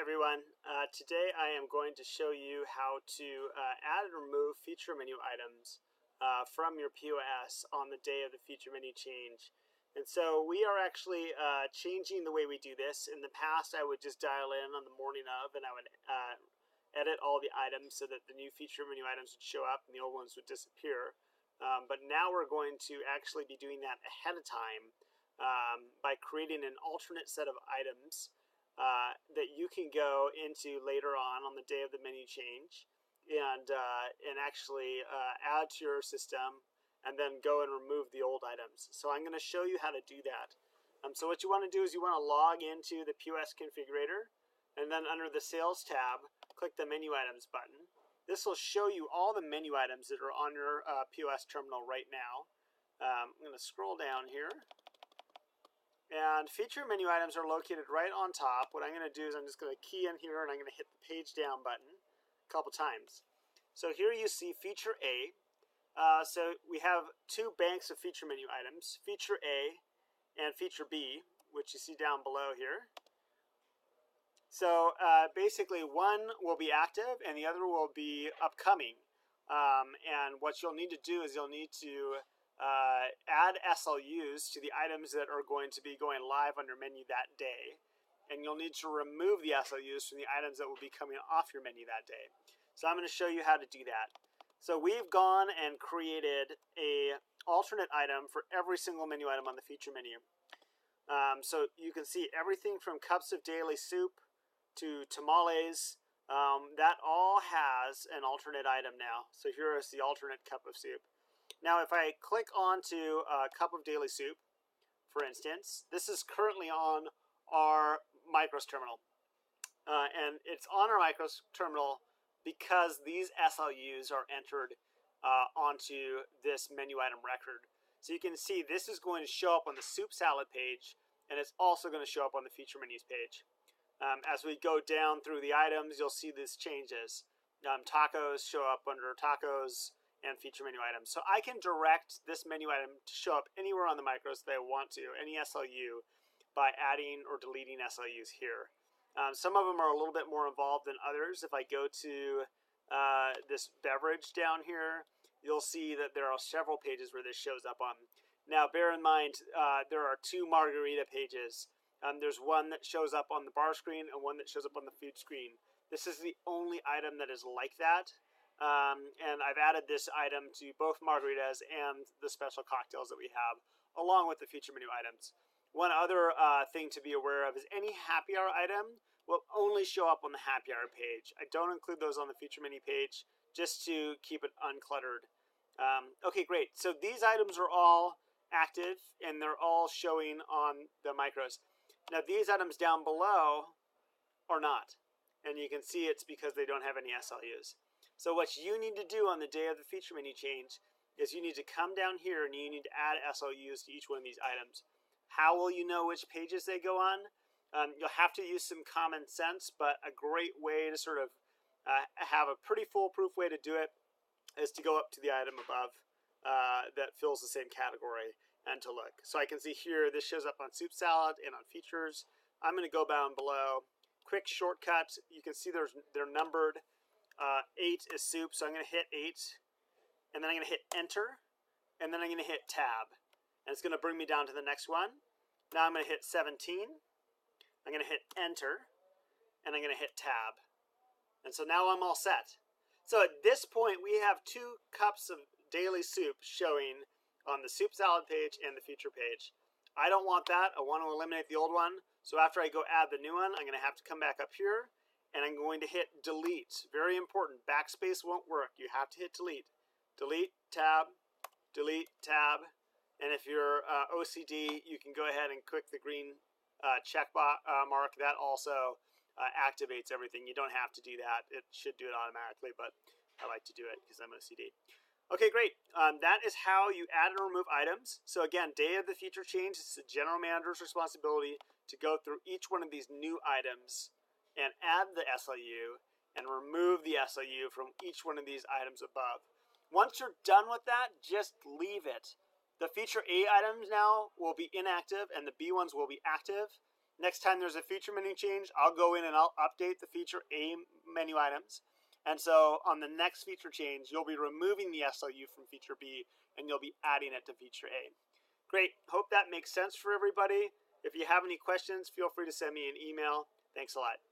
everyone. Today I am going to show you how to add and remove feature menu items from your POS on the day of the feature menu change. And so we are actually changing the way we do this. In the past, I would just dial in on the morning of and I would edit all the items so that the new feature menu items would show up and the old ones would disappear. But now we're going to actually be doing that ahead of time by creating an alternate set of items that you can go into later on the day of the menu change and actually add to your system and then go and remove the old items. So I'm going to show you how to do that. So what you want to do is you want to log into the POS configurator, and then under the Sales tab, click the Menu Items button. This will show you all the menu items that are on your POS terminal right now. I'm going to scroll down here. And feature menu items are located right on top. What I'm going to do is I'm just going to key in here and I'm going to hit the page down button a couple times. So here you see feature A. So we have two banks of feature menu items, feature A and feature B, which you see down below here. So basically one will be active and the other will be upcoming. And what you'll need to do is you'll need to add SLUs to the items that are going to be going live on your menu that day. And you'll need to remove the SLUs from the items that will be coming off your menu that day. So I'm going to show you how to do that. So we've gone and created an alternate item for every single menu item on the feature menu. So you can see everything from cups of daily soup to tamales. That all has an alternate item now. So here is the alternate cup of soup. Now, if I click onto a cup of daily soup, for instance, this is currently on our Micros terminal. And it's on our Micros terminal because these SLUs are entered onto this menu item record. So you can see this is going to show up on the soup salad page, and it's also going to show up on the feature menus page. As we go down through the items, you'll see this changes. Tacos show up under tacos and feature menu items. So I can direct this menu item to show up anywhere on the Micros that I want to, any SLU, by adding or deleting SLUs here. Some of them are a little bit more involved than others. If I go to this beverage down here, you'll see that there are several pages where this shows up on. Now bear in mind, there are two margarita pages. There's one that shows up on the bar screen and one that shows up on the food screen. This is the only item that is like that. And I've added this item to both margaritas and the special cocktails that we have, along with the feature menu items. One other thing to be aware of is any happy hour item will only show up on the happy hour page. I don't include those on the feature menu page just to keep it uncluttered. Okay, great. So these items are all active and they're all showing on the Micros. Now these items down below are not. And you can see it's because they don't have any SLUs. So what you need to do on the day of the feature menu change is you need to come down here and you need to add SLUs to each one of these items. How will you know which pages they go on? You'll have to use some common sense, but a great way to sort of have a pretty foolproof way to do it is to go up to the item above that fills the same category and to look. So I can see here this shows up on soup salad and on features. I'm going to go down below. Quick shortcut, you can see they're numbered. 8 is soup, so I'm going to hit 8, and then I'm going to hit enter, and then I'm going to hit tab, and it's going to bring me down to the next one. Now I'm going to hit 17, I'm going to hit enter, and I'm going to hit tab, and so now I'm all set. So at this point we have 2 cups of daily soup showing on the soup salad page and the feature page. I don't want that. I want to eliminate the old one, so after I go add the new one, I'm going to have to come back up here and I'm going to hit delete. Very important. Backspace won't work. You have to hit delete. Delete, tab, and if you're OCD, you can go ahead and click the green check mark. That also activates everything. You don't have to do that. It should do it automatically, but I like to do it because I'm OCD. Okay, great. That is how you add and remove items. So again, day of the feature change, it's the general manager's responsibility to go through each one of these new items and add the SLU and remove the SLU from each one of these items above. Once you're done with that, just leave it. The feature A items now will be inactive and the B ones will be active. Next time there's a feature menu change, I'll go in and I'll update the feature A menu items. And so on the next feature change, you'll be removing the SLU from feature B and you'll be adding it to feature A. Great. Hope that makes sense for everybody. If you have any questions, feel free to send me an email. Thanks a lot.